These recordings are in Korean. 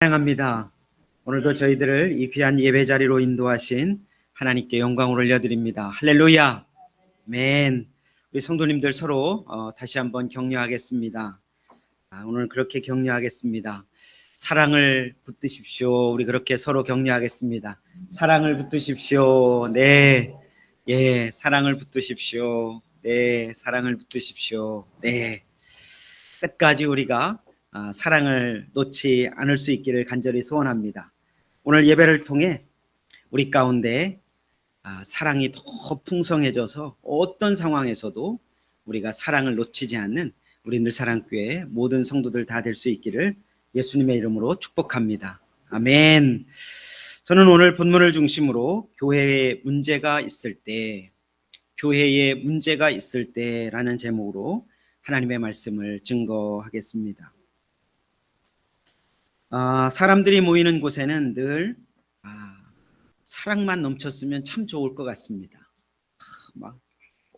사랑합니다. 오늘도 저희들을 이 귀한 예배 자리로 인도하신 하나님께 영광을 올려드립니다. 할렐루야. 아멘. 우리 성도님들 서로 다시 한번 격려하겠습니다. 오늘 그렇게 격려하겠습니다. 사랑을 붙드십시오. 우리 그렇게 서로 격려하겠습니다. 사랑을 붙드십시오. 네. 예, 사랑을 붙드십시오. 네, 사랑을 붙드십시오. 네. 끝까지 우리가 사랑을 놓지 않을 수 있기를 간절히 소원합니다. 오늘 예배를 통해 우리 가운데 사랑이 더 풍성해져서 어떤 상황에서도 우리가 사랑을 놓치지 않는 우리 늘사랑교회 모든 성도들 다 될 수 있기를 예수님의 이름으로 축복합니다. 아멘. 저는 오늘 본문을 중심으로 교회에 문제가 있을 때라는 제목으로 하나님의 말씀을 증거하겠습니다. 사람들이 모이는 곳에는 늘 사랑만 넘쳤으면 참 좋을 것 같습니다.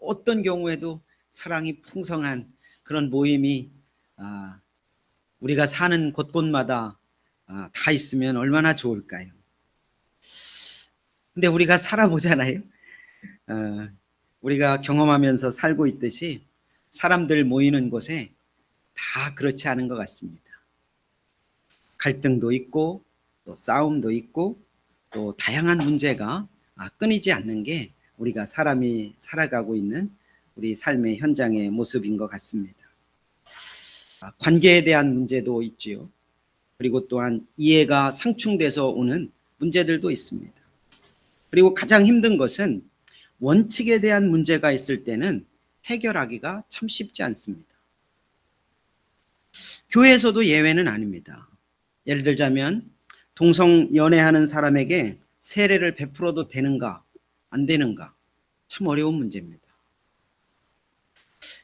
어떤 경우에도 사랑이 풍성한 그런 모임이 우리가 사는 곳곳마다 다 있으면 얼마나 좋을까요? 근데 우리가 살아보잖아요. 우리가 경험하면서 살고 있듯이 사람들 모이는 곳에 다 그렇지 않은 것 같습니다. 갈등도 있고 또 싸움도 있고 또 다양한 문제가 끊이지 않는 게 우리가 사람이 살아가고 있는 우리 삶의 현장의 모습인 것 같습니다. 관계에 대한 문제도 있지요. 그리고 또한 이해가 상충돼서 오는 문제들도 있습니다. 그리고 가장 힘든 것은 원칙에 대한 문제가 있을 때는 해결하기가 참 쉽지 않습니다. 교회에서도 예외는 아닙니다. 예를 들자면 동성 연애하는 사람에게 세례를 베풀어도 되는가 안 되는가 참 어려운 문제입니다.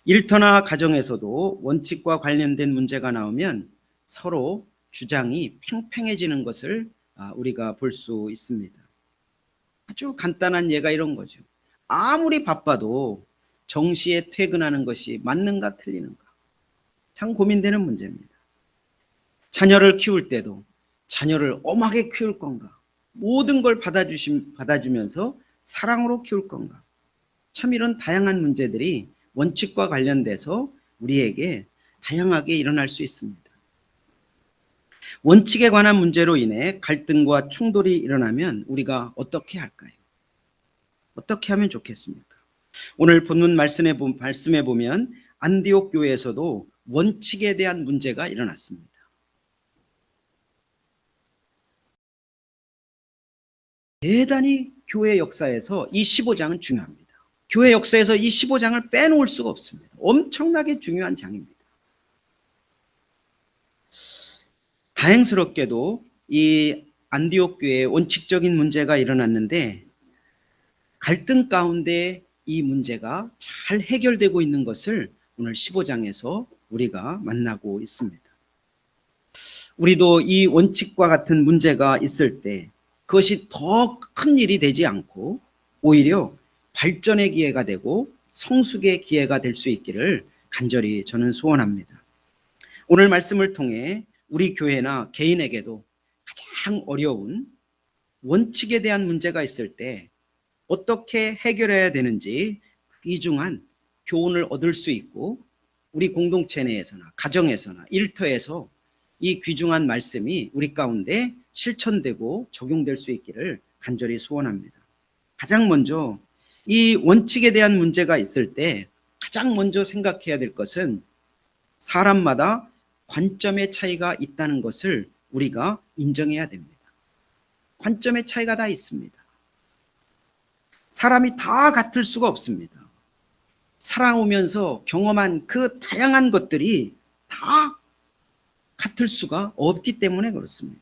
일터나 가정에서도 원칙과 관련된 문제가 나오면 서로 주장이 팽팽해지는 것을 우리가 볼 수 있습니다. 아주 간단한 예가 이런 거죠. 아무리 바빠도 정시에 퇴근하는 것이 맞는가 틀리는가 참 고민되는 문제입니다. 자녀를 키울 때도 자녀를 엄하게 키울 건가, 모든 걸 받아주면서 사랑으로 키울 건가, 참 이런 다양한 문제들이 원칙과 관련돼서 우리에게 다양하게 일어날 수 있습니다. 원칙에 관한 문제로 인해 갈등과 충돌이 일어나면 우리가 어떻게 할까요? 어떻게 하면 좋겠습니까? 오늘 본문 말씀에 보면 안디옥 교회에서도 원칙에 대한 문제가 일어났습니다. 대단히 교회 역사에서 이 15장은 중요합니다. 교회 역사에서 이 15장을 빼놓을 수가 없습니다. 엄청나게 중요한 장입니다. 다행스럽게도 이 안디옥 교회에 원칙적인 문제가 일어났는데 갈등 가운데 이 문제가 잘 해결되고 있는 것을 오늘 15장에서 우리가 만나고 있습니다. 우리도 이 원칙과 같은 문제가 있을 때 그것이 더 큰 일이 되지 않고 오히려 발전의 기회가 되고 성숙의 기회가 될 수 있기를 간절히 저는 소원합니다. 오늘 말씀을 통해 우리 교회나 개인에게도 가장 어려운 원칙에 대한 문제가 있을 때 어떻게 해결해야 되는지 귀중한 교훈을 얻을 수 있고 우리 공동체 내에서나 가정에서나 일터에서 이 귀중한 말씀이 우리 가운데 실천되고 적용될 수 있기를 간절히 소원합니다. 가장 먼저 이 원칙에 대한 문제가 있을 때 가장 먼저 생각해야 될 것은 사람마다 관점의 차이가 있다는 것을 우리가 인정해야 됩니다. 관점의 차이가 다 있습니다. 사람이 다 같을 수가 없습니다. 살아오면서 경험한 그 다양한 것들이 다 같을 수가 없기 때문에 그렇습니다.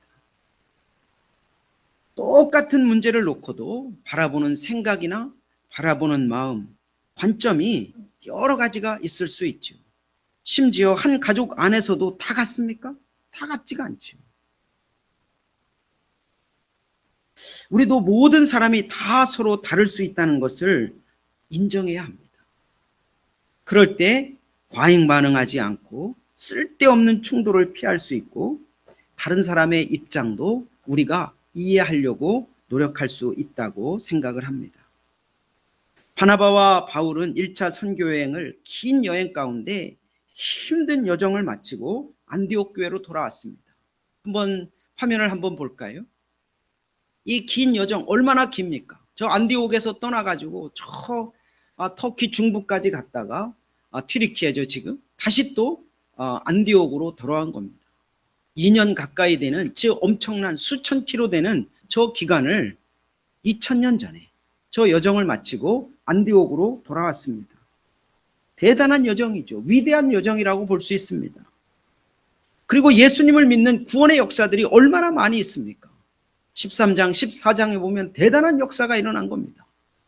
똑같은 문제를 놓고도 바라보는 생각이나 바라보는 마음, 관점이 여러 가지가 있을 수 있죠. 심지어 한 가족 안에서도 다 같습니까? 다 같지가 않죠. 우리도 모든 사람이 다 서로 다를 수 있다는 것을 인정해야 합니다. 그럴 때 과잉 반응하지 않고 쓸데없는 충돌을 피할 수 있고 다른 사람의 입장도 우리가 이해하려고 노력할 수 있다고 생각을 합니다. 바나바와 바울은 1차 선교 여행을 긴 여행 가운데 힘든 여정을 마치고 안디옥 교회로 돌아왔습니다. 한번 화면을 한번 볼까요? 이 긴 여정 얼마나 깁니까? 저 안디옥에서 떠나가지고 저 터키 중부까지 갔다가 튀르키예죠 지금. 다시 또 안디옥으로 돌아온 겁니다. 2년 가까이 되는, 즉 엄청난 수천 킬로 되는 저 기간을 2000년 전에 저 여정을 마치고 안디옥으로 돌아왔습니다. 대단한 여정이죠. 위대한 여정이라고 볼 수 있습니다. 그리고 예수님을 믿는 구원의 역사들이 얼마나 많이 있습니까? 13장, 14장에 보면 대단한 역사가 일어난 겁니다.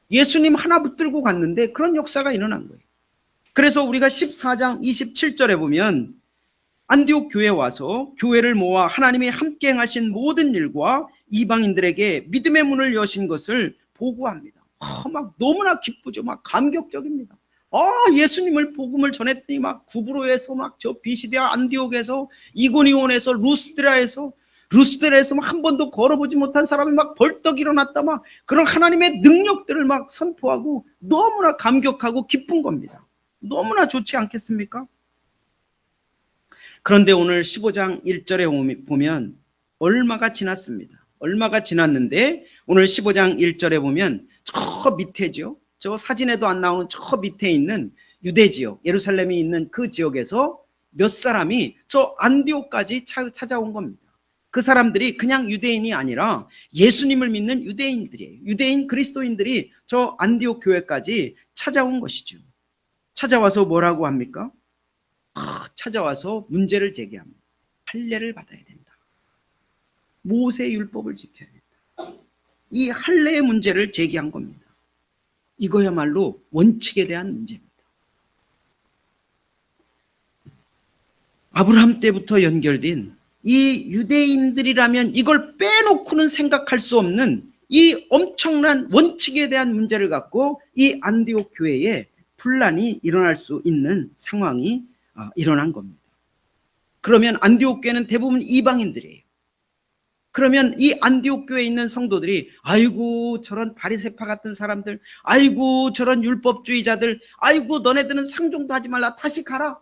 예수님 하나 붙들고 갔는데 그런 역사가 일어난 거예요. 그래서 우리가 14장 27절에 보면 안디옥 교회에 와서 교회를 모아 하나님이 함께 행하신 모든 일과 이방인들에게 믿음의 문을 여신 것을 보고합니다. 막 너무나 기쁘죠. 막 감격적입니다. 예수님을 복음을 전했더니 막 구브로에서 막 저 비시디아 안디옥에서 이고니온에서 루스드라에서 막 한 번도 걸어보지 못한 사람이 막 벌떡 일어났다 막 그런 하나님의 능력들을 막 선포하고 너무나 감격하고 기쁜 겁니다. 너무나 좋지 않겠습니까? 그런데 오늘 15장 1절에 보면 얼마가 지났습니다. 얼마가 지났는데 오늘 15장 1절에 보면 저 밑에죠. 저 사진에도 안 나오는 저 밑에 있는 유대 지역, 예루살렘이 있는 그 지역에서 몇 사람이 저 안디옥까지 찾아온 겁니다. 그 사람들이 그냥 유대인이 아니라 예수님을 믿는 유대인들이에요. 유대인 그리스도인들이 저 안디옥 교회까지 찾아온 것이죠. 찾아와서 뭐라고 합니까? 찾아와서 문제를 제기합니다. 할례를 받아야 된다. 모세 율법을 지켜야 된다. 이 할례의 문제를 제기한 겁니다. 이거야말로 원칙에 대한 문제입니다. 아브라함 때부터 연결된 이 유대인들이라면 이걸 빼놓고는 생각할 수 없는 이 엄청난 원칙에 대한 문제를 갖고 이 안디옥 교회에 분란이 일어날 수 있는 상황이 일어난 겁니다. 그러면 안디옥 교회는 대부분 이방인들이에요. 그러면 이 안디옥 교회에 있는 성도들이 아이고 저런 바리새파 같은 사람들, 아이고 저런 율법주의자들, 아이고 너네들은 상종도 하지 말라, 다시 가라.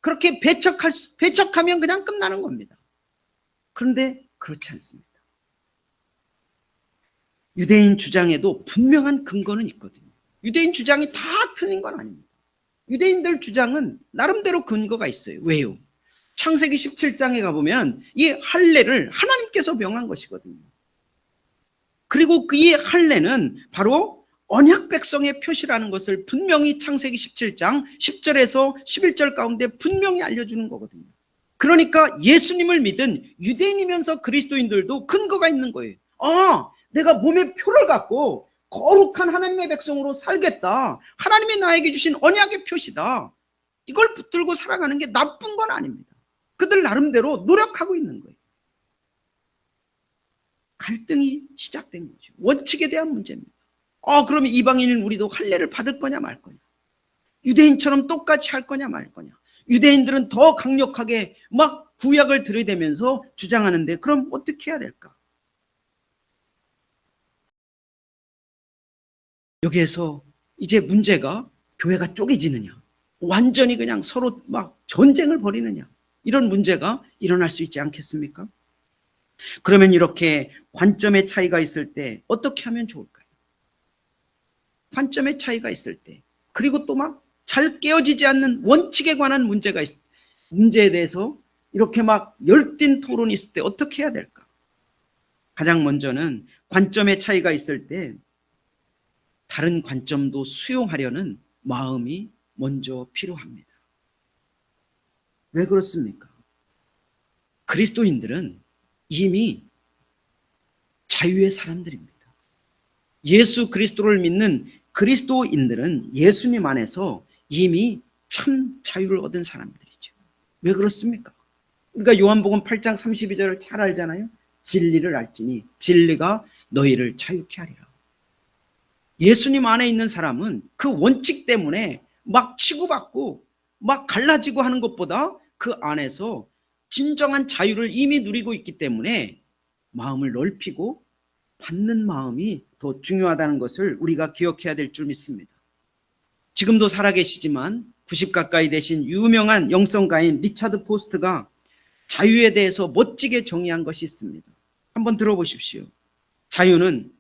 그렇게 배척하면 그냥 끝나는 겁니다. 그런데 그렇지 않습니다. 유대인 주장에도 분명한 근거는 있거든요. 유대인 주장이 다 틀린 건 아닙니다. 유대인들 주장은 나름대로 근거가 있어요. 왜요? 창세기 17장에 가보면 이 할례를 하나님께서 명한 것이거든요. 그리고 이 할례는 바로 언약 백성의 표시라는 것을 분명히 창세기 17장 10절에서 11절 가운데 분명히 알려주는 거거든요. 그러니까 예수님을 믿은 유대인이면서 그리스도인들도 근거가 있는 거예요. 내가 몸에 표를 갖고 거룩한 하나님의 백성으로 살겠다. 하나님이 나에게 주신 언약의 표시다. 이걸 붙들고 살아가는 게 나쁜 건 아닙니다. 그들 나름대로 노력하고 있는 거예요. 갈등이 시작된 거죠. 원칙에 대한 문제입니다. 그러면 이방인인 우리도 할례를 받을 거냐 말 거냐. 유대인처럼 똑같이 할 거냐 말 거냐. 유대인들은 더 강력하게 막 구약을 들이대면서 주장하는데 그럼 어떻게 해야 될까? 여기에서 이제 문제가 교회가 쪼개지느냐, 완전히 그냥 서로 막 전쟁을 벌이느냐, 이런 문제가 일어날 수 있지 않겠습니까? 그러면 이렇게 관점의 차이가 있을 때 어떻게 하면 좋을까요? 관점의 차이가 있을 때, 그리고 또 막 잘 깨어지지 않는 원칙에 관한 문제에 대해서 이렇게 막 열띤 토론이 있을 때 어떻게 해야 될까? 가장 먼저는 관점의 차이가 있을 때 다른 관점도 수용하려는 마음이 먼저 필요합니다. 왜 그렇습니까? 그리스도인들은 이미 자유의 사람들입니다. 예수 그리스도를 믿는 그리스도인들은 예수님 안에서 이미 참 자유를 얻은 사람들이죠. 왜 그렇습니까? 우리가 요한복음 8장 32절을 잘 알잖아요. 진리를 알지니 진리가 너희를 자유케 하리라. 예수님 안에 있는 사람은 그 원칙 때문에 막 치고받고 막 갈라지고 하는 것보다 그 안에서 진정한 자유를 이미 누리고 있기 때문에 마음을 넓히고 받는 마음이 더 중요하다는 것을 우리가 기억해야 될 줄 믿습니다. 지금도 살아계시지만 90 가까이 되신 유명한 영성가인 리차드 포스트가 자유에 대해서 멋지게 정의한 것이 있습니다. 한번 들어보십시오. 자유는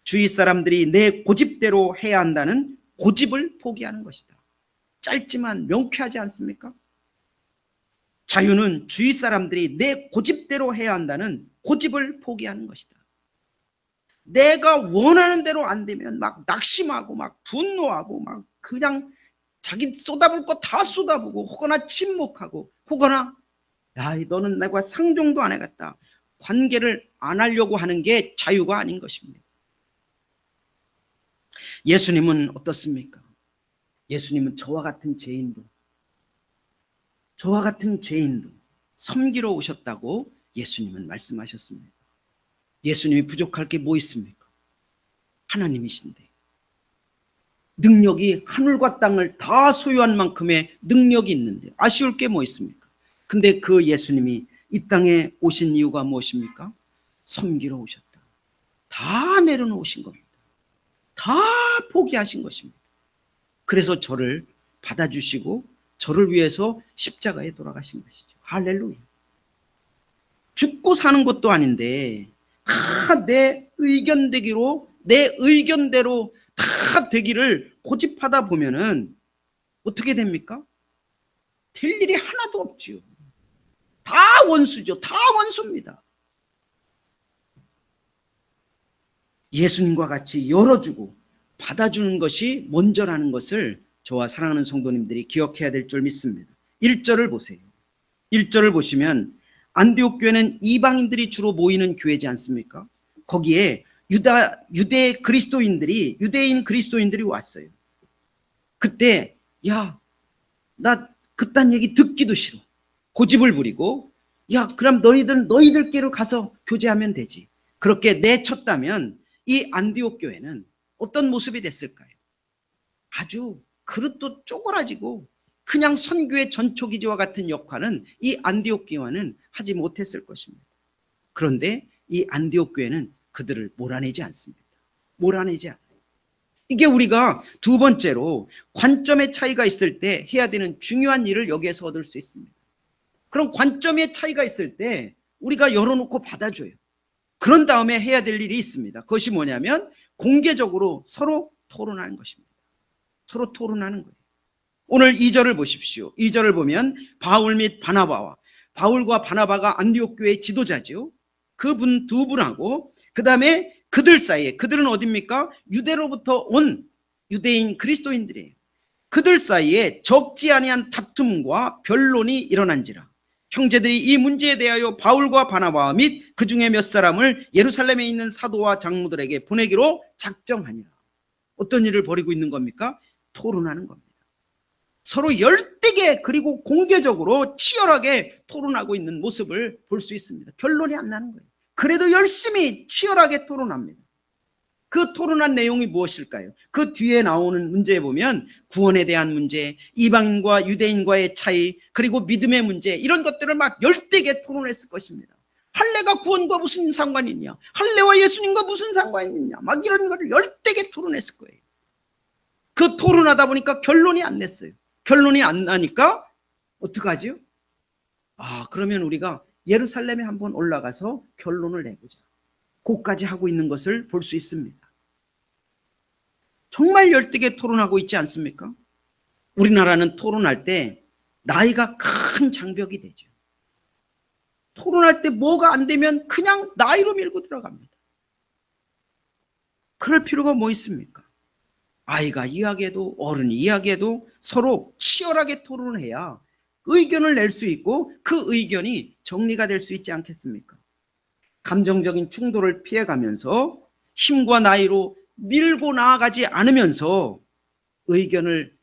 주위 사람들이 내 고집대로 해야 한다는 고집을 포기하는 것이다. 짧지만 명쾌하지 않습니까? 자유는 주위 사람들이 내 고집대로 해야 한다는 고집을 포기하는 것이다. 내가 원하는 대로 안 되면 막 낙심하고 막 분노하고 막 그냥 자기 쏟아볼 거 다 쏟아보고 혹거나 침묵하고 혹거나 야 너는 내가 상종도 안 해갔다. 관계를 안 하려고 하는 게 자유가 아닌 것입니다. 예수님은 어떻습니까? 예수님은 저와 같은 죄인도 섬기러 오셨다고 예수님은 말씀하셨습니다. 예수님이 부족할 게 뭐 있습니까? 하나님이신데 능력이 하늘과 땅을 다 소유한 만큼의 능력이 있는데 아쉬울 게 뭐 있습니까? 근데 그 예수님이 이 땅에 오신 이유가 무엇입니까? 섬기러 오셨다. 다 내려놓으신 겁니다. 다 포기하신 것입니다. 그래서 저를 받아주시고 저를 위해서 십자가에 돌아가신 것이죠. 할렐루야. 죽고 사는 것도 아닌데 다 내 의견대로 다 되기를 고집하다 보면은 어떻게 됩니까? 될 일이 하나도 없지요. 다 원수죠. 다 원수입니다. 예수님과 같이 열어주고 받아주는 것이 먼저라는 것을 저와 사랑하는 성도님들이 기억해야 될 줄 믿습니다. 1절을 보세요. 1절을 보시면 안디옥 교회는 이방인들이 주로 모이는 교회지 않습니까? 거기에 유대인 그리스도인들이 왔어요. 그때 야, 나 그딴 얘기 듣기도 싫어. 고집을 부리고 야, 그럼 너희들끼리 가서 교제하면 되지. 그렇게 내쳤다면 이 안디옥 교회는 어떤 모습이 됐을까요? 아주 그릇도 쪼그라지고 그냥 선교의 전초기지와 같은 역할은 이 안디옥 교회는 하지 못했을 것입니다. 그런데 이 안디옥 교회는 그들을 몰아내지 않습니다. 몰아내지 않아요. 이게 우리가 두 번째로 관점의 차이가 있을 때 해야 되는 중요한 일을 여기에서 얻을 수 있습니다. 그럼 관점의 차이가 있을 때 우리가 열어놓고 받아줘요. 그런 다음에 해야 될 일이 있습니다. 그것이 뭐냐면 공개적으로 서로 토론하는 것입니다. 서로 토론하는 거예요. 오늘 2절을 보십시오. 2절을 보면 바울 및 바나바와 바울과 바나바가 안디옥 교회의 지도자죠. 그분 두 분하고 그 다음에 그들 사이에 그들은 어디입니까? 유대로부터 온 유대인 그리스도인들이에요. 그들 사이에 적지 아니한 다툼과 변론이 일어난지라 형제들이 이 문제에 대하여 바울과 바나바 및 그 중에 몇 사람을 예루살렘에 있는 사도와 장로들에게 보내기로 작정하니라. 어떤 일을 벌이고 있는 겁니까? 토론하는 겁니다. 서로 열되게 그리고 공개적으로 치열하게 토론하고 있는 모습을 볼 수 있습니다. 결론이 안 나는 거예요. 그래도 열심히 치열하게 토론합니다. 그 토론한 내용이 무엇일까요? 그 뒤에 나오는 문제에 보면 구원에 대한 문제, 이방인과 유대인과의 차이, 그리고 믿음의 문제 이런 것들을 막 열되게 토론했을 것입니다. 할례가 구원과 무슨 상관이 있냐? 할례와 예수님과 무슨 상관이 있냐? 막 이런 거를 열되게 토론했을 거예요. 그 토론하다 보니까 결론이 안 냈어요. 결론이 안 나니까 어떡하지요? 그러면 우리가 예루살렘에 한번 올라가서 결론을 내보자. 그까지 하고 있는 것을 볼 수 있습니다. 정말 열되게 토론하고 있지 않습니까? 우리나라는 토론할 때 나이가 큰 장벽이 되죠. 토론할 때 뭐가 안 되면 그냥 나이로 밀고 들어갑니다. 그럴 필요가 뭐 있습니까? 아이가 이야기해도 어른이 이야기해도 서로 치열하게 토론을 해야 의견을 낼 수 있고 그 의견이 정리가 될 수 있지 않겠습니까? 감정적인 충돌을 피해가면서 힘과 나이로 밀고 나아가지 않으면서 의견을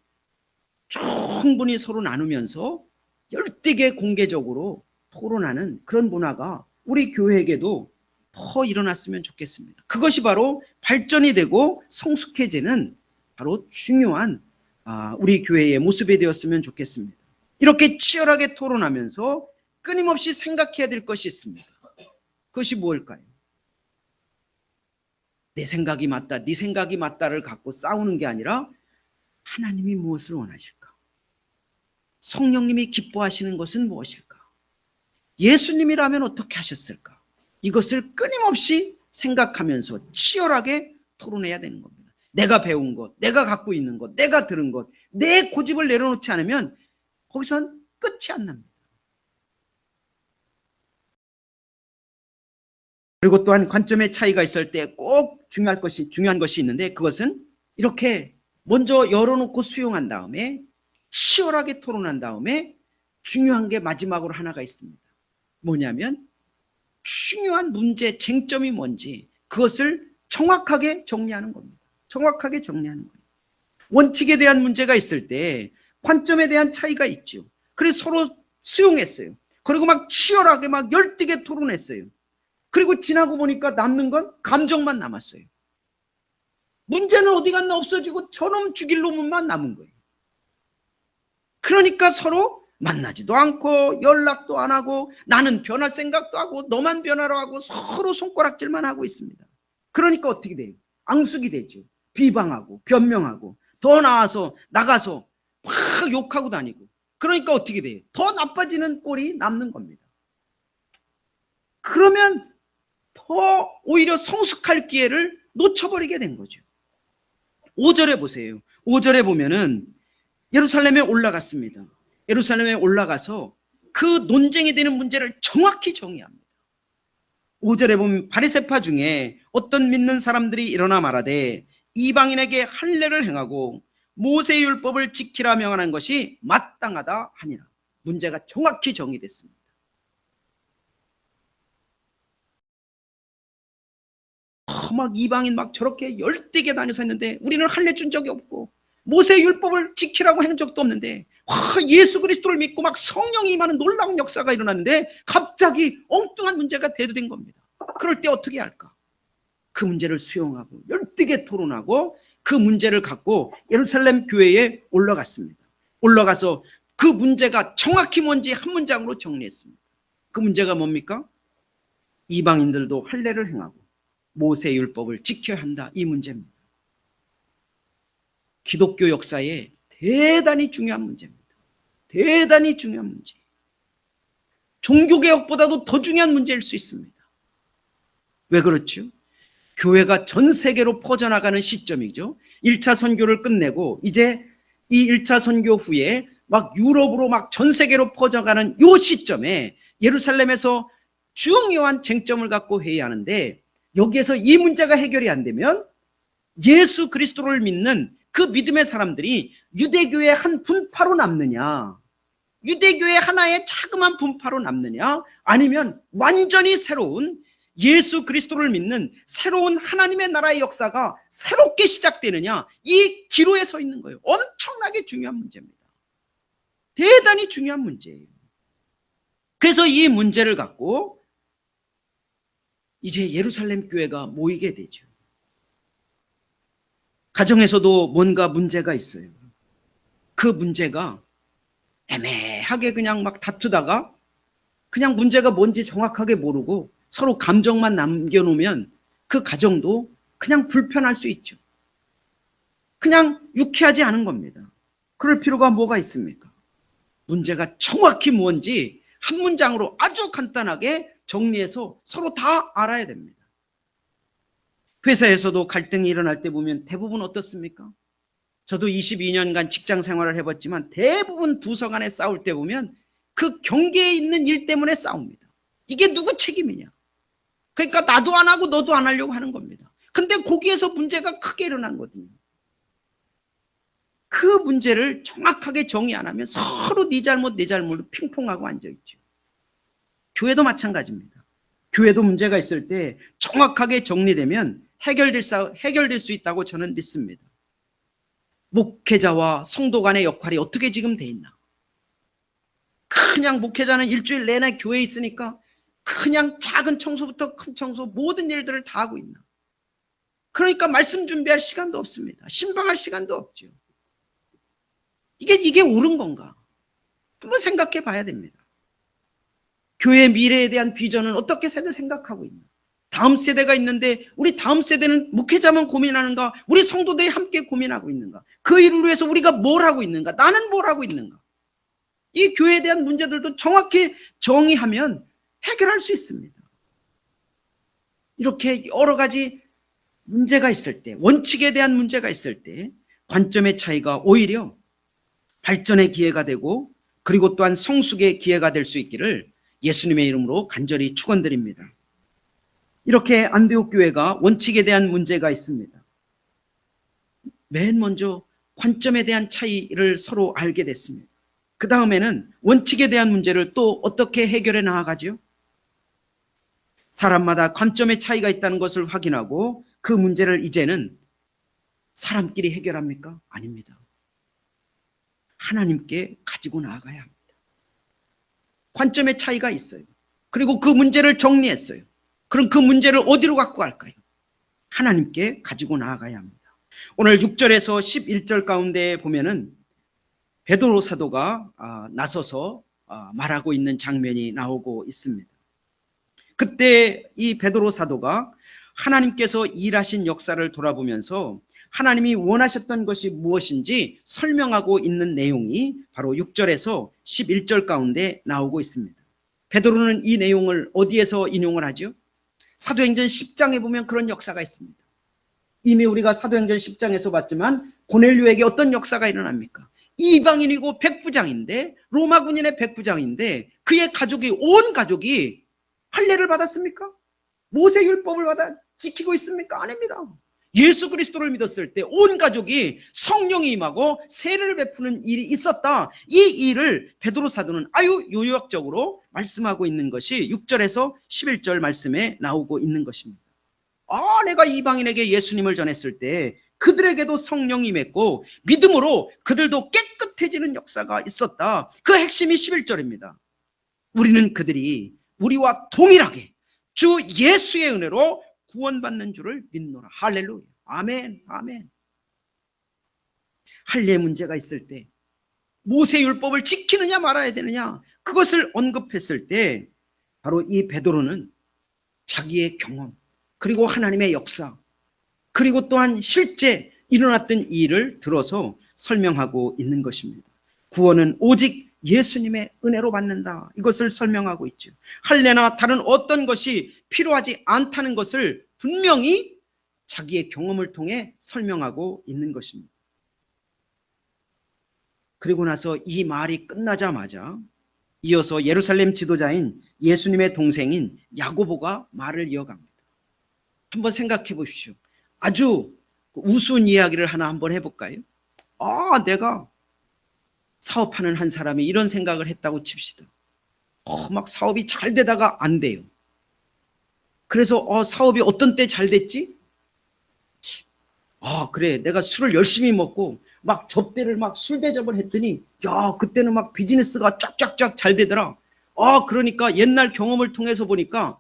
충분히 서로 나누면서 열되게 공개적으로 토론하는 그런 문화가 우리 교회에게도 더 일어났으면 좋겠습니다. 그것이 바로 발전이 되고 성숙해지는 바로 중요한 우리 교회의 모습이 되었으면 좋겠습니다. 이렇게 치열하게 토론하면서 끊임없이 생각해야 될 것이 있습니다. 그것이 무엇일까요? 내 생각이 맞다, 네 생각이 맞다를 갖고 싸우는 게 아니라 하나님이 무엇을 원하실까? 성령님이 기뻐하시는 것은 무엇일까? 예수님이라면 어떻게 하셨을까? 이것을 끊임없이 생각하면서 치열하게 토론해야 되는 겁니다. 내가 배운 것, 내가 갖고 있는 것, 내가 들은 것, 내 고집을 내려놓지 않으면 거기선 끝이 안 납니다. 그리고 또한 관점의 차이가 있을 때 꼭 중요한 것이 있는데, 그것은 이렇게 먼저 열어놓고 수용한 다음에 치열하게 토론한 다음에 중요한 게 마지막으로 하나가 있습니다. 뭐냐면 중요한 문제, 쟁점이 뭔지 그것을 정확하게 정리하는 겁니다. 정확하게 정리하는 거예요. 원칙에 대한 문제가 있을 때 관점에 대한 차이가 있죠. 그래서 서로 수용했어요. 그리고 막 치열하게 막 열띠게 토론했어요. 그리고 지나고 보니까 남는 건 감정만 남았어요. 문제는 어디 갔나 없어지고 저놈 죽일 놈만 남은 거예요. 그러니까 서로 만나지도 않고 연락도 안 하고 나는 변할 생각도 하고 너만 변하라 하고 서로 손가락질만 하고 있습니다. 그러니까 어떻게 돼요? 앙숙이 되죠. 비방하고 변명하고 더 나가서 막 욕하고 다니고. 그러니까 어떻게 돼요? 더 나빠지는 꼴이 남는 겁니다. 그러면 더 오히려 성숙할 기회를 놓쳐버리게 된 거죠. 5절에 보세요. 5절에 보면은 예루살렘에 올라갔습니다. 예루살렘에 올라가서 그 논쟁이 되는 문제를 정확히 정의합니다. 5절에 보면 바리새파 중에 어떤 믿는 사람들이 일어나 말하되 이방인에게 할례를 행하고 모세의 율법을 지키라 명하는 것이 마땅하다 하니라. 문제가 정확히 정의됐습니다. 막 이방인 막 저렇게 열띠게 다녀서 했는데 우리는 할례 준 적이 없고 모세의 율법을 지키라고 한 적도 없는데 예수 그리스도를 믿고 막 성령이 임하는 놀라운 역사가 일어났는데 갑자기 엉뚱한 문제가 대두된 겁니다. 그럴 때 어떻게 할까? 그 문제를 수용하고 열띠게 토론하고 그 문제를 갖고 예루살렘 교회에 올라갔습니다. 올라가서 그 문제가 정확히 뭔지 한 문장으로 정리했습니다. 그 문제가 뭡니까? 이방인들도 할례를 행하고 모세의 율법을 지켜야 한다. 이 문제입니다. 기독교 역사에 대단히 중요한 문제입니다. 대단히 중요한 문제. 종교개혁보다도 더 중요한 문제일 수 있습니다. 왜 그렇죠? 교회가 전 세계로 퍼져나가는 시점이죠. 1차 선교를 끝내고 이제 이 1차 선교 후에 막 유럽으로 막 전 세계로 퍼져가는 이 시점에 예루살렘에서 중요한 쟁점을 갖고 회의하는데 여기에서 이 문제가 해결이 안 되면 예수 그리스도를 믿는 그 믿음의 사람들이 유대교의 한 분파로 남느냐, 유대교의 하나의 자그마한 분파로 남느냐, 아니면 완전히 새로운 예수 그리스도를 믿는 새로운 하나님의 나라의 역사가 새롭게 시작되느냐, 이 기로에 서 있는 거예요. 엄청나게 중요한 문제입니다. 대단히 중요한 문제예요. 그래서 이 문제를 갖고 이제 예루살렘 교회가 모이게 되죠. 가정에서도 뭔가 문제가 있어요. 그 문제가 애매하게 그냥 막 다투다가 그냥 문제가 뭔지 정확하게 모르고 서로 감정만 남겨놓으면 그 가정도 그냥 불편할 수 있죠. 그냥 유쾌하지 않은 겁니다. 그럴 필요가 뭐가 있습니까? 문제가 정확히 뭔지 한 문장으로 아주 간단하게 정리해서 서로 다 알아야 됩니다. 회사에서도 갈등이 일어날 때 보면 대부분 어떻습니까? 저도 22년간 직장 생활을 해봤지만 대부분 부서 간에 싸울 때 보면 그 경계에 있는 일 때문에 싸웁니다. 이게 누구 책임이냐? 그러니까 나도 안 하고 너도 안 하려고 하는 겁니다. 근데 거기에서 문제가 크게 일어난 거거든요. 그 문제를 정확하게 정의 안 하면 서로 네 잘못 내 잘못으로 핑퐁하고 앉아있죠. 교회도 마찬가지입니다. 교회도 문제가 있을 때 정확하게 정리되면 해결될 수 있다고 저는 믿습니다. 목회자와 성도 간의 역할이 어떻게 지금 돼 있나? 그냥 목회자는 일주일 내내 교회에 있으니까 그냥 작은 청소부터 큰 청소 모든 일들을 다 하고 있나? 그러니까 말씀 준비할 시간도 없습니다. 신방할 시간도 없죠. 이게 옳은 건가? 한번 생각해 봐야 됩니다. 교회 미래에 대한 비전은 어떻게 생각하고 있나? 다음 세대가 있는데 우리 다음 세대는 목회자만 고민하는가? 우리 성도들이 함께 고민하고 있는가? 그 일을 위해서 우리가 뭘 하고 있는가? 나는 뭘 하고 있는가? 이 교회에 대한 문제들도 정확히 정의하면 해결할 수 있습니다. 이렇게 여러 가지 문제가 있을 때, 원칙에 대한 문제가 있을 때 관점의 차이가 오히려 발전의 기회가 되고 그리고 또한 성숙의 기회가 될 수 있기를 예수님의 이름으로 간절히 축원드립니다. 이렇게 안디옥 교회가 원칙에 대한 문제가 있습니다. 맨 먼저 관점에 대한 차이를 서로 알게 됐습니다. 그 다음에는 원칙에 대한 문제를 또 어떻게 해결해 나아가죠? 사람마다 관점의 차이가 있다는 것을 확인하고 그 문제를 이제는 사람끼리 해결합니까? 아닙니다. 하나님께 가지고 나아가야 합니다. 관점의 차이가 있어요. 그리고 그 문제를 정리했어요. 그럼 그 문제를 어디로 갖고 갈까요? 하나님께 가지고 나아가야 합니다. 오늘 6절에서 11절 가운데 보면은 베드로 사도가 나서서 말하고 있는 장면이 나오고 있습니다. 그때 이 베드로 사도가 하나님께서 일하신 역사를 돌아보면서 하나님이 원하셨던 것이 무엇인지 설명하고 있는 내용이 바로 6절에서 11절 가운데 나오고 있습니다. 베드로는 이 내용을 어디에서 인용을 하죠? 사도행전 10장에 보면 그런 역사가 있습니다. 이미 우리가 사도행전 10장에서 봤지만 고넬료에게 어떤 역사가 일어납니까? 이방인이고 백부장인데, 로마 군인의 백부장인데 그의 가족이, 온 가족이 할례를 받았습니까? 모세 율법을 받아 지키고 있습니까? 아닙니다. 예수 그리스도를 믿었을 때 온 가족이 성령이 임하고 세례를 베푸는 일이 있었다. 이 일을 베드로 사도는 아주 요약적으로 말씀하고 있는 것이 6절에서 11절 말씀에 나오고 있는 것입니다. 내가 이방인에게 예수님을 전했을 때 그들에게도 성령이 임했고 믿음으로 그들도 깨끗해지는 역사가 있었다. 그 핵심이 11절입니다. 우리는 그들이 우리와 동일하게 주 예수의 은혜로 구원받는 줄을 믿노라. 할렐루야. 아멘. 아멘. 할례 문제가 있을 때 모세 율법을 지키느냐 말아야 되느냐 그것을 언급했을 때 바로 이 베드로는 자기의 경험 그리고 하나님의 역사 그리고 또한 실제 일어났던 일을 들어서 설명하고 있는 것입니다. 구원은 오직 예수님의 은혜로 받는다. 이것을 설명하고 있죠. 할례나 다른 어떤 것이 필요하지 않다는 것을 분명히 자기의 경험을 통해 설명하고 있는 것입니다. 그리고 나서 이 말이 끝나자마자 이어서 예루살렘 지도자인 예수님의 동생인 야고보가 말을 이어갑니다. 한번 생각해 보십시오. 아주 우스운 이야기를 하나 한번 해볼까요? 내가 사업하는 한 사람이 이런 생각을 했다고 칩시다. 막 사업이 잘 되다가 안 돼요. 그래서 사업이 어떤 때 잘 됐지? 그래, 내가 술을 열심히 먹고 막 접대를 막 술 대접을 했더니 그때는 막 비즈니스가 쫙쫙쫙 잘 되더라. 그러니까 옛날 경험을 통해서 보니까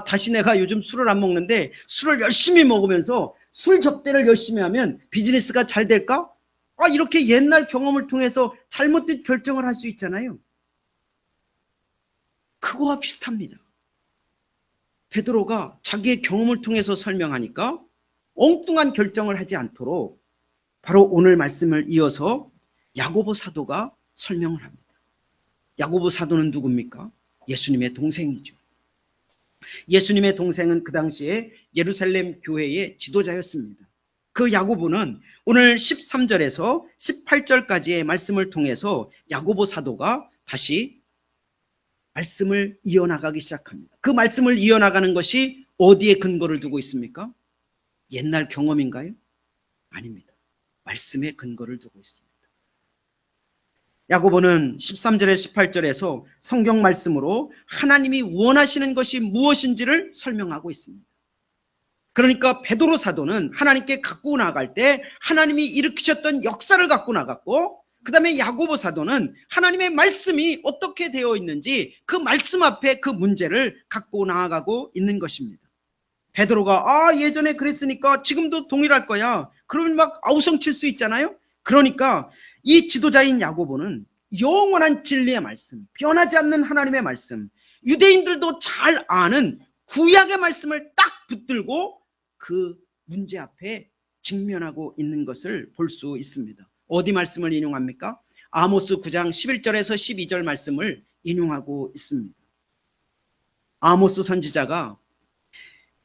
다시 내가 요즘 술을 안 먹는데 술을 열심히 먹으면서 술 접대를 열심히 하면 비즈니스가 잘 될까? 이렇게 옛날 경험을 통해서 잘못된 결정을 할 수 있잖아요. 그거와 비슷합니다. 베드로가 자기의 경험을 통해서 설명하니까 엉뚱한 결정을 하지 않도록 바로 오늘 말씀을 이어서 야고보 사도가 설명을 합니다. 야고보 사도는 누굽니까? 예수님의 동생이죠. 예수님의 동생은 그 당시에 예루살렘 교회의 지도자였습니다. 그 야고보는 오늘 13절에서 18절까지의 말씀을 통해서 야고보 사도가 다시 말씀을 이어나가기 시작합니다. 그 말씀을 이어나가는 것이 어디에 근거를 두고 있습니까? 옛날 경험인가요? 아닙니다. 말씀에 근거를 두고 있습니다. 야고보는 13절에 18절에서 성경 말씀으로 하나님이 원하시는 것이 무엇인지를 설명하고 있습니다. 그러니까 베드로 사도는 하나님께 갖고 나갈 때 하나님이 일으키셨던 역사를 갖고 나갔고, 그 다음에 야고보 사도는 하나님의 말씀이 어떻게 되어 있는지 그 말씀 앞에 그 문제를 갖고 나아가고 있는 것입니다. 베드로가 예전에 그랬으니까 지금도 동일할 거야. 그러면 막 아우성 칠 수 있잖아요. 그러니까 이 지도자인 야고보는 영원한 진리의 말씀, 변하지 않는 하나님의 말씀, 유대인들도 잘 아는 구약의 말씀을 딱 붙들고 그 문제 앞에 직면하고 있는 것을 볼 수 있습니다. 어디 말씀을 인용합니까? 아모스 9장 11절에서 12절 말씀을 인용하고 있습니다. 아모스 선지자가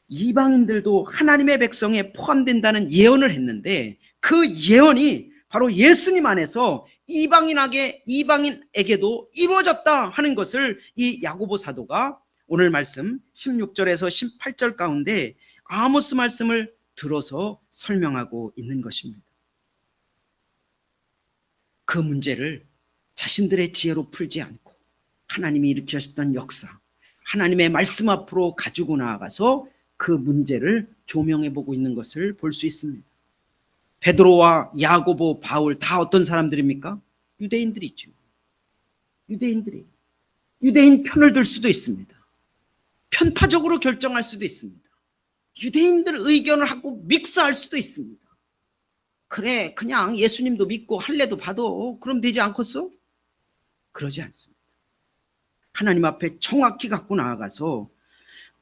이방인들도 하나님의 백성에 포함된다는 예언을 했는데 그 예언이 바로 예수님 안에서 이방인에게도 이루어졌다 하는 것을 이 야고보 사도가 오늘 말씀 16절에서 18절 가운데 아모스 말씀을 들어서 설명하고 있는 것입니다. 그 문제를 자신들의 지혜로 풀지 않고 하나님이 일으키셨던 역사, 하나님의 말씀 앞으로 가지고 나아가서 그 문제를 조명해 보고 있는 것을 볼 수 있습니다. 베드로와 야고보, 바울 다 어떤 사람들입니까? 유대인들이죠. 유대인 편을 들 수도 있습니다. 편파적으로 결정할 수도 있습니다. 유대인들 의견을 하고 믹스할 수도 있습니다. 그래, 그냥 예수님도 믿고 할례도 받아. 그럼 되지 않겠어? 그러지 않습니다. 하나님 앞에 정확히 갖고 나아가서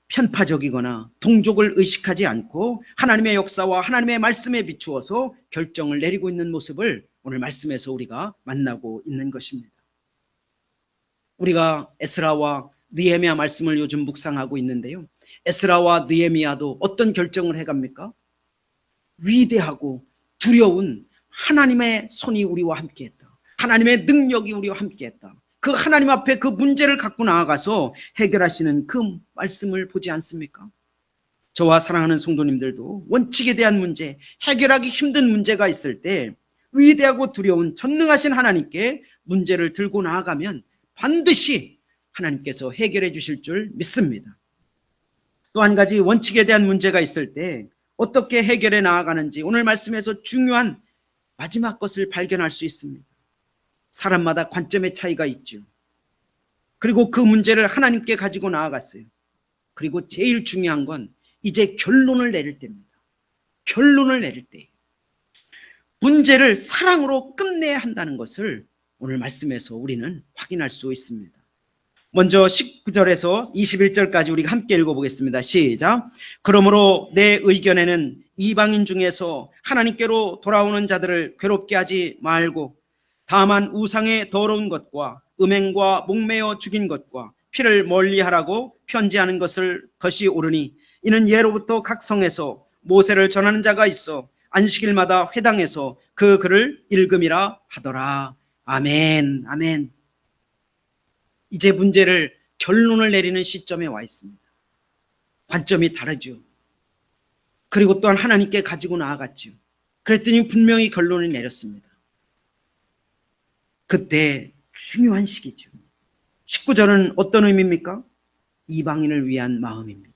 편파적이거나 동족을 의식하지 않고 하나님의 역사와 하나님의 말씀에 비추어서 결정을 내리고 있는 모습을 오늘 말씀에서 우리가 만나고 있는 것입니다. 우리가 에스라와 느헤미야 말씀을 요즘 묵상하고 있는데요. 에스라와 느헤미야도 어떤 결정을 해갑니까? 위대하고 두려운 하나님의 손이 우리와 함께했다. 하나님의 능력이 우리와 함께했다. 그 하나님 앞에 그 문제를 갖고 나아가서 해결하시는 그 말씀을 보지 않습니까? 저와 사랑하는 성도님들도 원칙에 대한 문제, 해결하기 힘든 문제가 있을 때 위대하고 두려운 전능하신 하나님께 문제를 들고 나아가면 반드시 하나님께서 해결해 주실 줄 믿습니다. 또 한 가지 원칙에 대한 문제가 있을 때 어떻게 해결해 나아가는지 오늘 말씀에서 중요한 마지막 것을 발견할 수 있습니다. 사람마다 관점의 차이가 있죠. 그리고 그 문제를 하나님께 가지고 나아갔어요. 그리고 제일 중요한 건 이제 결론을 내릴 때입니다. 결론을 내릴 때 문제를 사랑으로 끝내야 한다는 것을 오늘 말씀에서 우리는 확인할 수 있습니다. 먼저 19절에서 21절까지 우리가 함께 읽어보겠습니다. 시작. 그러므로 내 의견에는 이방인 중에서 하나님께로 돌아오는 자들을 괴롭게 하지 말고 다만 우상의 더러운 것과 음행과 목매어 죽인 것과 피를 멀리하라고 편지하는 것이 옳으니 이는 예로부터 각 성에서 모세를 전하는 자가 있어 안식일마다 회당에서 그 글을 읽음이라 하더라. 아멘. 아멘. 이제 문제를 결론을 내리는 시점에 와 있습니다. 관점이 다르죠. 그리고 또한 하나님께 가지고 나아갔죠. 그랬더니 분명히 결론을 내렸습니다. 그때 중요한 시기죠. 19절은 어떤 의미입니까? 이방인을 위한 마음입니다.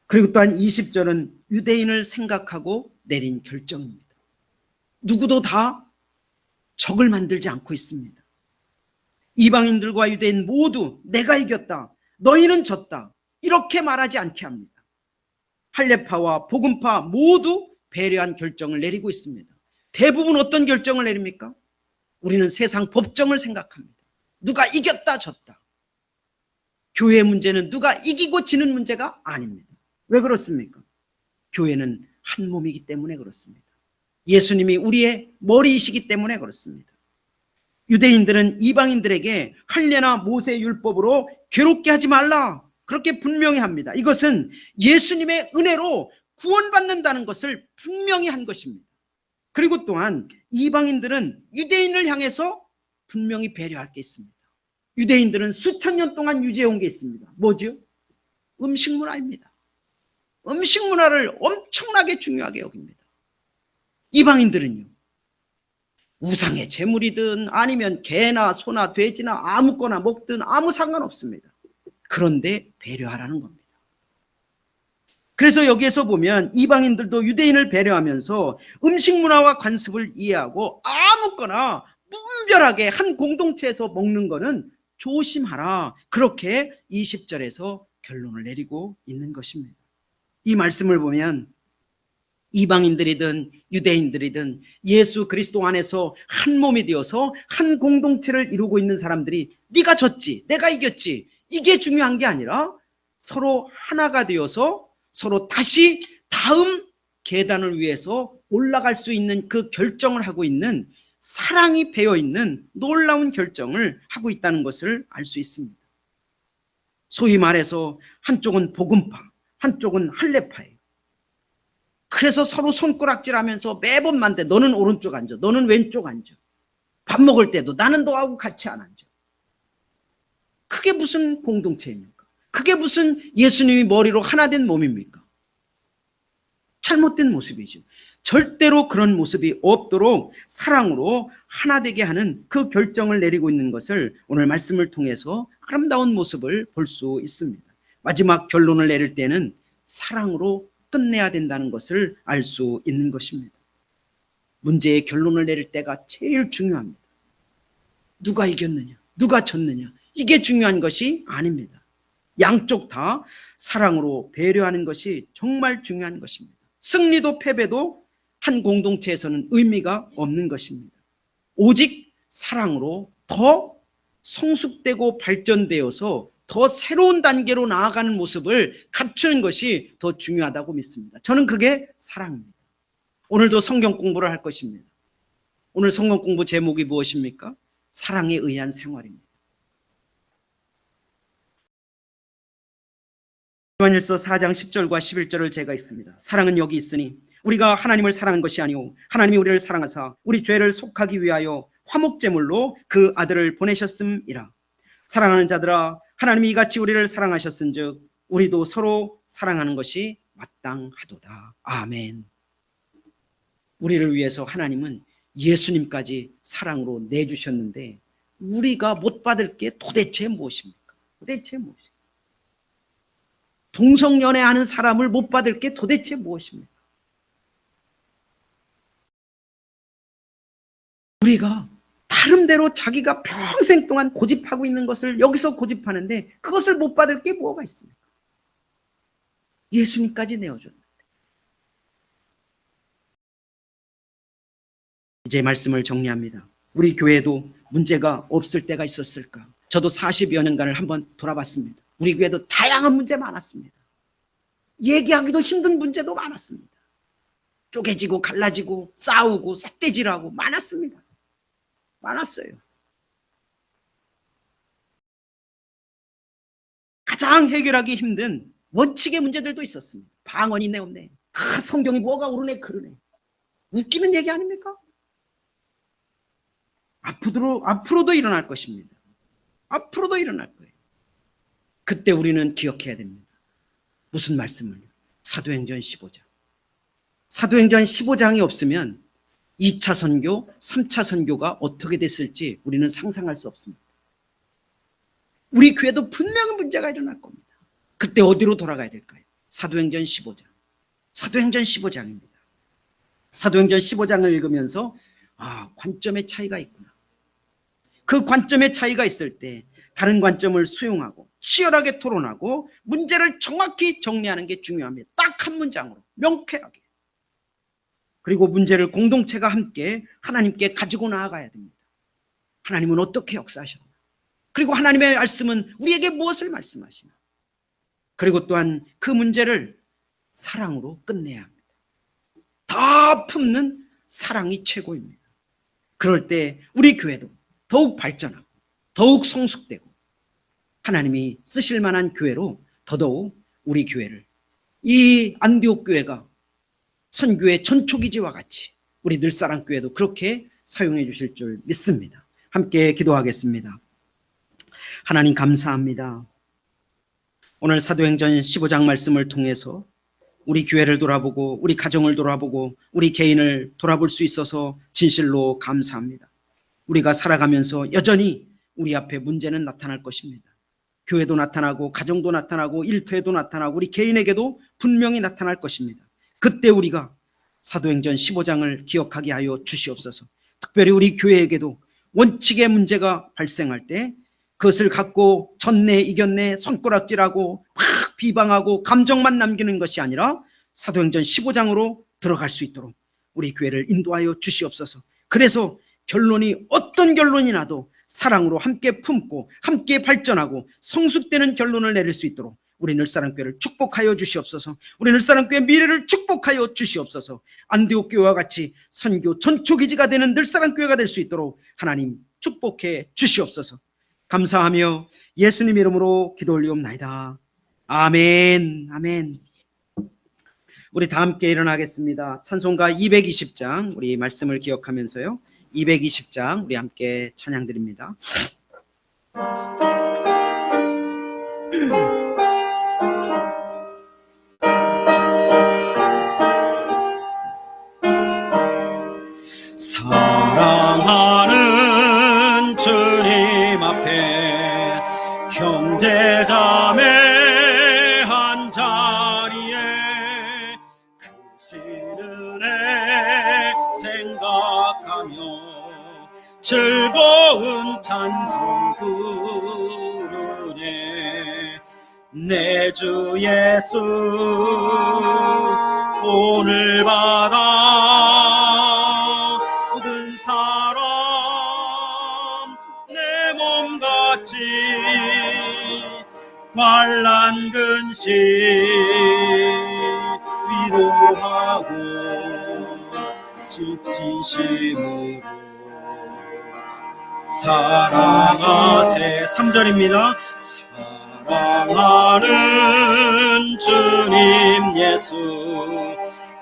그리고 또한 20절은 유대인을 생각하고 내린 결정입니다. 누구도 다 적을 만들지 않고 있습니다. 이방인들과 유대인 모두 내가 이겼다, 너희는 졌다 이렇게 말하지 않게 합니다. 할례파와 복음파 모두 배려한 결정을 내리고 있습니다. 대부분 어떤 결정을 내립니까? 우리는 세상 법정을 생각합니다. 누가 이겼다 졌다. 교회의 문제는 누가 이기고 지는 문제가 아닙니다. 왜 그렇습니까? 교회는 한 몸이기 때문에 그렇습니다. 예수님이 우리의 머리이시기 때문에 그렇습니다. 유대인들은 이방인들에게 할례나 모세 율법으로 괴롭게 하지 말라 그렇게 분명히 합니다. 이것은 예수님의 은혜로 구원받는다는 것을 분명히 한 것입니다. 그리고 또한 이방인들은 유대인을 향해서 분명히 배려할 게 있습니다. 유대인들은 수천 년 동안 유지해온 게 있습니다. 뭐죠? 음식 문화입니다. 음식 문화를 엄청나게 중요하게 여깁니다. 이방인들은요, 우상의 제물이든 아니면 개나 소나 돼지나 아무거나 먹든 아무 상관없습니다. 그런데 배려하라는 겁니다. 그래서 여기에서 보면 이방인들도 유대인을 배려하면서 음식 문화와 관습을 이해하고 아무거나 무분별하게 한 공동체에서 먹는 거는 조심하라. 그렇게 20절에서 결론을 내리고 있는 것입니다. 이 말씀을 보면 이방인들이든 유대인들이든 예수 그리스도 안에서 한 몸이 되어서 한 공동체를 이루고 있는 사람들이 네가 졌지, 내가 이겼지, 이게 중요한 게 아니라 서로 하나가 되어서 서로 다시 다음 계단을 위해서 올라갈 수 있는 그 결정을 하고 있는, 사랑이 배어 있는 놀라운 결정을 하고 있다는 것을 알 수 있습니다. 소위 말해서 한쪽은 복음파, 한쪽은 할례파예요. 그래서 서로 손가락질하면서 매번 만대, 너는 오른쪽 앉아, 너는 왼쪽 앉아. 밥 먹을 때도 나는 너하고 같이 안 앉아. 그게 무슨 공동체입니까? 그게 무슨 예수님이 머리로 하나 된 몸입니까? 잘못된 모습이죠. 절대로 그런 모습이 없도록 사랑으로 하나 되게 하는 그 결정을 내리고 있는 것을 오늘 말씀을 통해서 아름다운 모습을 볼 수 있습니다. 마지막 결론을 내릴 때는 사랑으로 끝내야 된다는 것을 알 수 있는 것입니다. 문제의 결론을 내릴 때가 제일 중요합니다. 누가 이겼느냐, 누가 졌느냐, 이게 중요한 것이 아닙니다. 양쪽 다 사랑으로 배려하는 것이 정말 중요한 것입니다. 승리도 패배도 한 공동체에서는 의미가 없는 것입니다. 오직 사랑으로 더 성숙되고 발전되어서 더 새로운 단계로 나아가는 모습을 갖추는 것이 더 중요하다고 믿습니다. 저는 그게 사랑입니다. 오늘도 성경 공부를 할 것입니다. 오늘 성경 공부 제목이 무엇입니까? 사랑에 의한 생활입니다. 요한일서 4장 10절과 11절을 제가 있습니다. 사랑은 여기 있으니 우리가 하나님을 사랑한 것이 아니오 하나님이 우리를 사랑하사 우리 죄를 속하기 위하여 화목제물로 그 아들을 보내셨음이라. 사랑하는 자들아, 하나님이 이같이 우리를 사랑하셨은즉 우리도 서로 사랑하는 것이 마땅하도다. 아멘. 우리를 위해서 하나님은 예수님까지 사랑으로 내주셨는데 우리가 못 받을 게 도대체 무엇입니까? 도대체 무엇입니까? 동성연애하는 사람을 못 받을 게 도대체 무엇입니까? 우리가 나름대로 자기가 평생 동안 고집하고 있는 것을 여기서 고집하는데 그것을 못 받을 게 뭐가 있습니까? 예수님까지 내어줬는데. 이제 말씀을 정리합니다. 우리 교회도 문제가 없을 때가 있었을까? 저도 40여 년간을 한번 돌아봤습니다. 우리 교회도 다양한 문제 많았습니다. 얘기하기도 힘든 문제도 많았습니다. 쪼개지고 갈라지고 싸우고 삿대질하고 많았습니다. 많았어요. 가장 해결하기 힘든 원칙의 문제들도 있었습니다. 방언이 있네 없네. 성경이 뭐가 옳으네 그러네. 웃기는 얘기 아닙니까? 앞으로도 일어날 것입니다. 앞으로도 일어날 거예요. 그때 우리는 기억해야 됩니다. 무슨 말씀을요? 사도행전 15장. 사도행전 15장이 없으면 2차 선교, 3차 선교가 어떻게 됐을지 우리는 상상할 수 없습니다. 우리 교회도 분명한 문제가 일어날 겁니다. 그때 어디로 돌아가야 될까요? 사도행전 15장. 사도행전 15장입니다. 사도행전 15장을 읽으면서 관점의 차이가 있구나. 그 관점의 차이가 있을 때 다른 관점을 수용하고 치열하게 토론하고 문제를 정확히 정리하는 게 중요합니다. 딱 한 문장으로 명쾌하게. 그리고 문제를 공동체가 함께 하나님께 가지고 나아가야 됩니다. 하나님은 어떻게 역사하셨나? 그리고 하나님의 말씀은 우리에게 무엇을 말씀하시나? 그리고 또한 그 문제를 사랑으로 끝내야 합니다. 다 품는 사랑이 최고입니다. 그럴 때 우리 교회도 더욱 발전하고 더욱 성숙되고 하나님이 쓰실 만한 교회로 더더욱 우리 교회를, 이 안디옥 교회가 선교의 전초기지와 같이 우리 늘사랑교회도 그렇게 사용해 주실 줄 믿습니다. 함께 기도하겠습니다. 하나님 감사합니다. 오늘 사도행전 15장 말씀을 통해서 우리 교회를 돌아보고 우리 가정을 돌아보고 우리 개인을 돌아볼 수 있어서 진실로 감사합니다. 우리가 살아가면서 여전히 우리 앞에 문제는 나타날 것입니다. 교회도 나타나고 가정도 나타나고 일터에도 나타나고 우리 개인에게도 분명히 나타날 것입니다. 그때 우리가 사도행전 15장을 기억하게 하여 주시옵소서. 특별히 우리 교회에게도 원칙의 문제가 발생할 때 그것을 갖고 졌네 이겼네 손가락질하고 막 비방하고 감정만 남기는 것이 아니라 사도행전 15장으로 들어갈 수 있도록 우리 교회를 인도하여 주시옵소서. 그래서 결론이 어떤 결론이 나도 사랑으로 함께 품고 함께 발전하고 성숙되는 결론을 내릴 수 있도록 우리 늘사랑교회를 축복하여 주시옵소서. 우리 늘사랑교회 미래를 축복하여 주시옵소서. 안디옥 교회와 같이 선교 전초기지가 되는 늘사랑교회가 될 수 있도록 하나님 축복해 주시옵소서. 감사하며 예수님 이름으로 기도 올리옵나이다. 아멘. 아멘. 우리 다 함께 일어나겠습니다. 찬송가 220장 우리 말씀을 기억하면서요. 220장 우리 함께 찬양 드립니다. 사랑하는 주님 앞에 형제자매 한 자리에 크신 은혜 생각하며 즐거운 찬송 부르네. 내 주 예수 오늘 받아 모든 사람 내 몸같이 환난 근심 위로하고 진심으로 사랑하세. 3절입니다. 사랑하는 주님 예수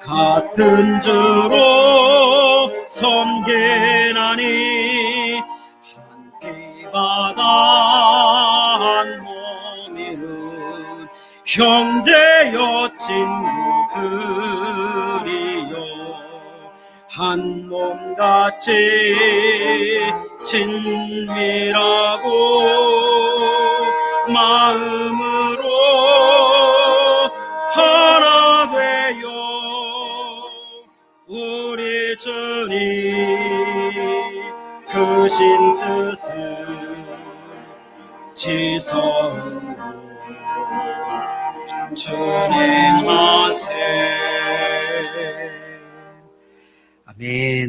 같은 주로 섬기나니 함께 바다 한 몸 이룬 형제여 친구들이여 한 몸같이 친밀하고 마음으로 하나 되어 우리 주님 크신 뜻을 지성으로 준행하세. 아멘.